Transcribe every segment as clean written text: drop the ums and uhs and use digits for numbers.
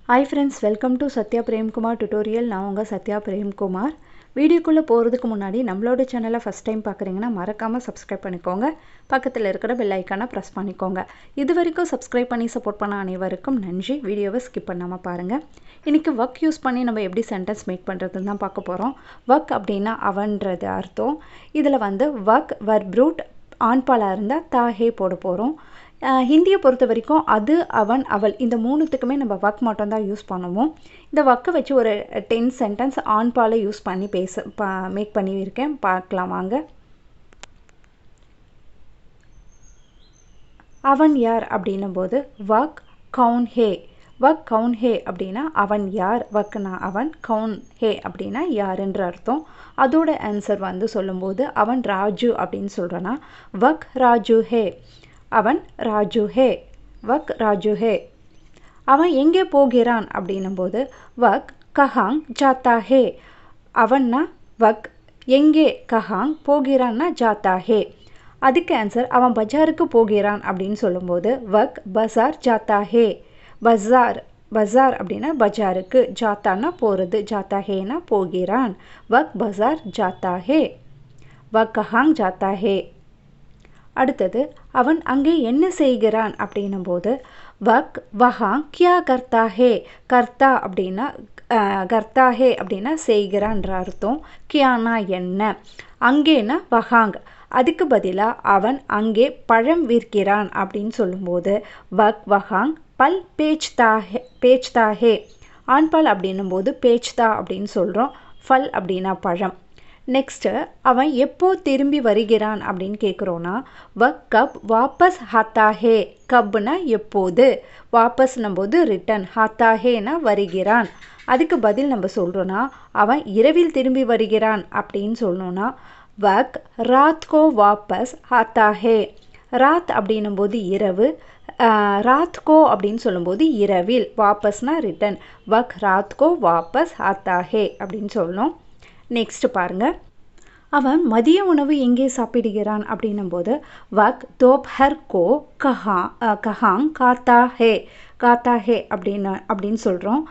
Hi friends, welcome to Satya Prem Kumar tutorial. நான் உங்க சத்யா பிரேம்குமார். வீடியோக்குள்ள போறதுக்கு முன்னாடி நம்மளோட சேனலை ஃபர்ஸ்ட் டைம் பார்க்குறீங்கன்னா மறக்காம சப்ஸ்கிரைப் பண்ணிக்கோங்க. பக்கத்துல இருக்கிற பெல் ஐகானை பிரஸ் பண்ணிக்கோங்க. இதுவரைக்கும் சப்ஸ்கிரைப் பண்ணி சப்போர்ட் பண்ண அனைவருக்கும் நன்றி. வீடியோவை ஸ்கிப் பண்ணாம பாருங்க. இன்னைக்கு work யூஸ் பண்ணி நம்ம எப்படி சென்டென்ஸ் மேக் பண்றதுன்னு தான் பார்க்க போறோம். work அப்படினா அவன்றது அர்த்தம். இதுல வந்து work verb root ஆண்பாலா இருந்தா தாஹே போட போறோம். ஹிந்தியை பொறுத்த வரைக்கும் அது அவன் அவள் இந்த மூணுத்துக்குமே நம்ம ஒர்க் மட்டும் தான் யூஸ் பண்ணுவோம். இந்த ஒர்க்கை வச்சு ஒரு 10 சென்டென்ஸ் ஆண்பாலை யூஸ் பண்ணி மேக் பண்ணியிருக்கேன். பார்க்கலாம் வாங்க. அவன் யார் அப்படின்னும் போது ஒர்க் கவுன் ஹே. ஒர்க் கவுன் ஹே அப்படின்னா அவன் யார், ஒர்க்னா அவன், கவுன் ஹே அப்படின்னா யாருன்ற அர்த்தம். அதோட ஆன்சர் வந்து சொல்லும்போது அவன் ராஜு அப்படின்னு சொல்கிறேன்னா ஒர்க் ராஜு ஹே. அவன் ராஜு ஹே, வக் ராஜு ஹே. அவன் எங்கே போகிறான் அப்படின்னும் போது வக் கஹாங் ஜாத்தா ஹே. அவன்னா வக், எங்கே கஹாங், போகிறான்னா ஜாத்தா ஹே. அதுக்கு ஆன்சர் அவன் பஜாருக்கு போகிறான் அப்படின்னு சொல்லும்போது வக் பஜார் ஜாத்தா ஹே. பஜார் பஜார் அப்படின்னா பஜாருக்கு, ஜாத்தானா போகிறது, ஜாத்தா ஹேனா போகிறான். வக் பஜார் ஜாத்தா ஹே, வக் கஹாங் ஜாத்தா ஹே. அடுத்தது அவன் அங்கே என்ன செய்கிறான் அப்படின்னும் போது வக் வஹாங் கியா கர்த்தா ஹே. கர்த்தா அப்படின்னா கர்த்தா ஹே அப்படின்னா செய்கிறான்ற அர்த்தம். கியானா என்ன, அங்கேனா வஹாங். அதுக்கு பதிலாக அவன் அங்கே பழம் விற்கிறான் அப்படின்னு சொல்லும்போது வக் வஹாங் பல் பேச்தா ஹே. ஆண்பால் அப்படின்னும் போது பேச்தா அப்படின்னு சொல்கிறோம். ஃபல் அப்படின்னா பழம். நெக்ஸ்ட்டு அவன் எப்போ திரும்பி வருகிறான் அப்படின்னு கேட்குறோன்னா வக் கப் வாபஸ் ஹாத்தா ஹே. கப்னா எப்போது, வாபஸ்னும் போது ரிட்டன், ஹாத்தா ஹேனா வருகிறான். அதுக்கு பதில் நம்ம சொல்கிறோன்னா அவன் இரவில் திரும்பி வருகிறான் அப்படின்னு சொல்லணுன்னா வக் ராத் கோ வாபஸ் ஹாத்தா ஹே. ராத் அப்படின்னும் போது இரவு, ராத் கோ அப்படின்னு சொல்லும்போது இரவில், வாபஸ்னா ரிட்டன், வக் ராத் கோ வாபஸ் ஹாத்தா ஹே அப்படின்னு சொல்லணும். நெக்ஸ்ட் பாருங்க, அவன் மதிய உணவு எங்கே சாப்பிடுகிறான் அப்படின்னும் போது வக் தோப்ஹர் கோ கஹாங் காத்தா ஹே. காத்தா ஹே அப்படின்னு சொல்கிறோம்.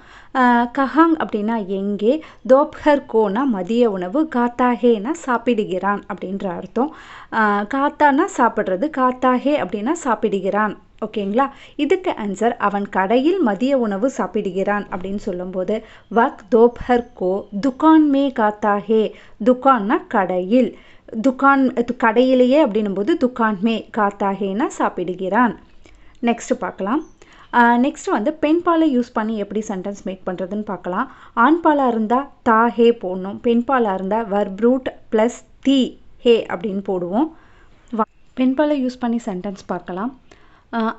கஹாங் அப்படின்னா எங்கே, தோப்ஹர் கோனா மதிய உணவு, காத்தா ஹேனா சாப்பிடுகிறான் அப்படின்ற அர்த்தம். காத்தானா சாப்பிட்றது, காத்தா ஹே அப்படின்னா சாப்பிடுகிறான். ஓகேங்களா. இதுக்கு ஆன்சர் அவன் கடையில் மதிய உணவு சாப்பிடுகிறான் அப்படின்னு சொல்லும்போது வக் தோப்ஹர் கோ துகான் மே காத்தா ஹே. துகான்னா கடையில், துகான் கடையிலேயே அப்படின்னும் போது துகான் மே காத்தா ஹேனா சாப்பிடுகிறான். நெக்ஸ்ட் பார்க்கலாம். நெக்ஸ்ட் வந்து பெண்பாலை யூஸ் பண்ணி எப்படி சென்டென்ஸ் மேக் பண்ணுறதுன்னு பார்க்கலாம். ஆண்பாலாக இருந்தால் தா ஹே போடணும். பெண்பாலாக இருந்தால் வர்ப் ரூட் ப்ளஸ் தி ஹே அப்படின்னு போடுவோம். பெண்பாலை யூஸ் பண்ணி சென்டென்ஸ் பார்க்கலாம்.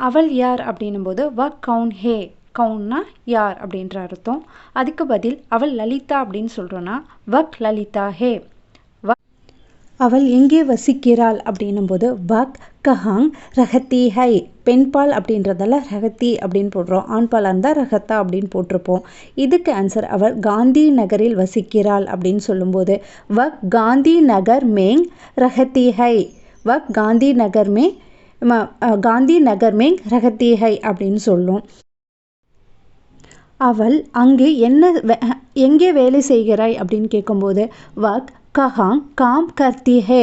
அவள் யார் அப்படின்னும் போது வக் கவுன் ஹே. கவுன்னா யார் அப்படின்ற அர்த்தம். அதுக்கு பதில் அவள் லலிதா அப்படின்னு சொல்கிறோன்னா வக் லலிதா ஹே. அவள் எங்கே வசிக்கிறாள் அப்படின்னும் போது வக் கஹாங் ரஹத்தி ஹை. பெண்பால் அப்படின்றதால ரஹத்தி அப்படின்னு போடுறோம். ஆண்பால் இருந்தால் ரஹத்தா அப்படின்னு போட்டிருப்போம். இதுக்கு ஆன்சர் அவள் காந்தி நகரில் வசிக்கிறாள் அப்படின்னு சொல்லும்போது வக் காந்தி நகர் மேங் ரஹத்தி ஹை. வக் காந்தி நகர் மே காந்தி நகர் மேங் ரஹத்தி ஹை அப்படின்னு சொல்லும். அவள் அங்கே எங்கே வேலை செய்கிறாய் அப்படின்னு கேட்கும்போது வக் கஹாங் காம் கர்த்தி ஹே.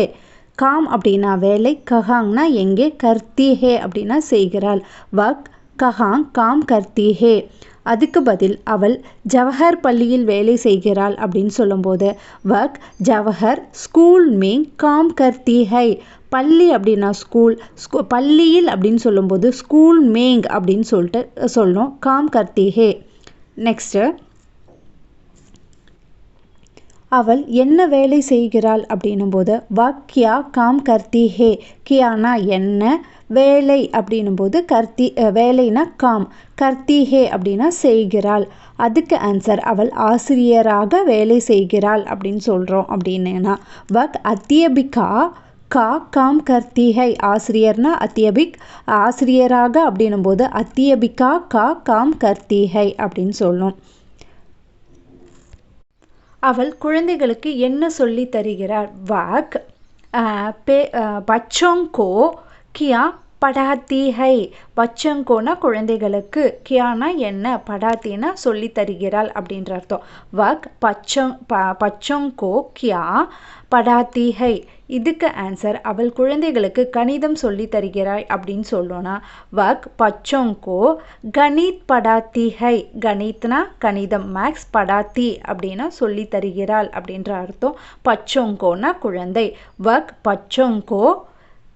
காம் அப்படின்னா வேலை, கஹாங்னா எங்கே, கர்த்தி ஹே அப்படின்னா செய்கிறாள். வக் கஹாங் காம் கர்த்தி ஹே. அதுக்கு பதில் அவள் ஜவஹர் பள்ளியில் வேலை செய்கிறாள் அப்படின்னு சொல்லும்போது வக் ஜவஹர் ஸ்கூல் மேங் காம் கர்த்தி ஹை. பள்ளி அப்படின்னா ஸ்கூல், பள்ளியில் அப்படின்னு சொல்லும்போது ஸ்கூல் மேங் அப்படின்னு சொல்லிட்டு சொல்லணும், காம் கர்த்தி ஹே. நெக்ஸ்ட்டு அவள் என்ன வேலை செய்கிறாள் அப்படின்னும் போது வக் கியா காம் கர்த்தி ஹே. கியானா என்ன, வேலை அப்படின்னும் போது கர்த்தி, வேலைனா காம், கர்த்தி ஹே அப்படின்னா செய்கிறாள். அதுக்கு ஆன்சர் அவள் ஆசிரியராக வேலை செய்கிறாள் அப்படின்னு சொல்கிறோம். அப்படின்னா வக் அத்தியபிகா கா காம் கர்த்தி ஹை. ஆசிரியர்னா அத்தியபிக், ஆசிரியராக அப்படின்னும் போது அத்தியபிகா கா காம் கர்த்தி ஹை அப்படின்னு சொல்லணும். அவள் குழந்தைகளுக்கு என்ன சொல்லி தருகிறார். வக் பச்சோங் கோ கியா படாத்தி ஹை பச்சங்கோனா குழந்தைகளுக்கு, கியானா என்ன, படாத்தினா சொல்லி தருகிறாள் அப்படின்ற அர்த்தம். வக் பச்சங்கோ கியா படாத்தி ஹை. இதுக்கு ஆன்சர் அவள் குழந்தைகளுக்கு கணிதம் சொல்லி தருகிறாய் அப்படின்னு சொல்லணும்னா வக் பச்சங்கோ கணித் படாத்தி ஹை. கணித்னா கணிதம், மேக்ஸ், படாத்தி அப்படின்னா சொல்லி தருகிறாள் அப்படின்ற அர்த்தம். பச்சங்கோனா குழந்தை. வக் பச்சங்கோ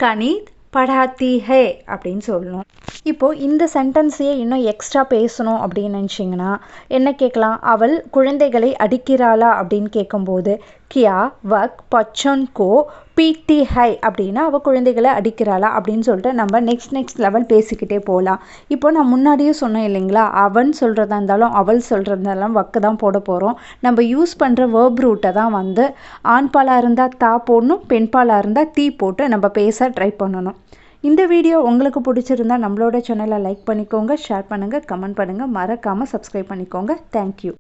கணித் படாத்தி ஹே அப்படின்னு சொல்லணும். இப்போது இந்த சென்டென்ஸையே இன்னும் எக்ஸ்ட்ரா பேசணும் அப்படின்னு நினச்சிங்கன்னா என்ன கேட்கலாம்? அவள் குழந்தைகளை அடிக்கிறாளா அப்படின்னு கேட்கும்போது கியா வக் பச்சன்கோ பீட்டி ஹை அப்படின்னா அவள் குழந்தைகளை அடிக்கிறாளா அப்படின்னு சொல்லிட்டு நம்ம நெக்ஸ்ட் லெவல் பேசிக்கிட்டே போகலாம். இப்போ நான் முன்னாடியே சொன்னேன் இல்லைங்களா, அவன் சொல்கிறதா இருந்தாலும் அவள் சொல்கிறதாலும் வக்கு தான் போட போகிறோம். நம்ம யூஸ் பண்ணுற வேர்ப் ரூட்டை தான் வந்து ஆண்பாலாக இருந்தால் தா போடணும், பெண்பாலாக இருந்தால் தீ போட்டு நம்ம பேச ட்ரை பண்ணணும். இந்த வீடியோ உங்களுக்கு பிடிச்சிருந்தா நம்மளோட சேனலை லைக் பண்ணிக்கோங்க, ஷேர் பண்ணுங்கள், கமெண்ட் பண்ணுங்கள், மறக்காமல் சப்ஸ்கிரைப் பண்ணிக்கோங்க. தேங்க்யூ.